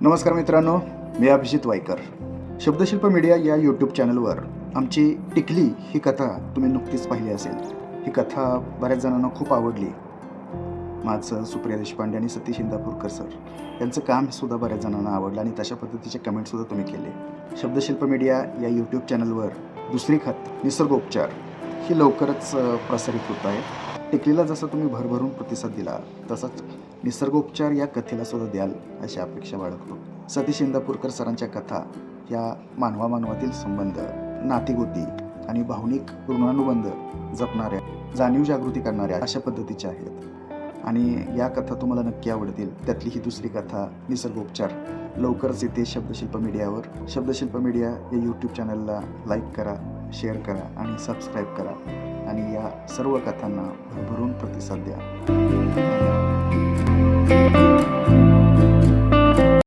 नमस्कार मित्रांनो, मी अभिजित वायकर. शब्दशिल्प मीडिया या यूट्यूब चॅनलवर आमची टिकली ही कथा तुम्ही नुकतीच पाहिली असेल. ही कथा बऱ्याच जणांना खूप आवडली. माझं सुप्रिया देशपांडे आणि सतीश इंदापूरकर सर यांचं कामसुद्धा बऱ्याच जणांना आवडलं आणि तशा पद्धतीचे कमेंटसुद्धा तुम्ही केले. शब्दशिल्प मीडिया या यूट्यूब चॅनलवर दुसरी खत निसर्गोपचार ही लवकरच प्रसारित होत आहे. टिकलीला जसं तुम्ही भरभरून प्रतिसाद दिला तसाच निसर्गोपचार या कथेला सुद्धा द्याल अशी अपेक्षा बाळगतो. सतीश इंदापूरकर सरांच्या कथा या मानवातील संबंध, नातीगोती आणि भावनिक ऋणानुबंध जपणाऱ्या, जाणीव जागृती करणाऱ्या अशा पद्धतीच्या आहेत आणि या कथा तुम्हाला नक्की आवडतील. त्यातली ही दुसरी कथा निसर्गोपचार लवकरच येते शब्दशिल्प मीडियावर. शब्दशिल्प मीडिया या यूट्यूब चॅनलला लाईक करा, शेअर करा आणि सबस्क्राईब करा आणि या सर्व कथांना भरभरून प्रतिसाद द्या.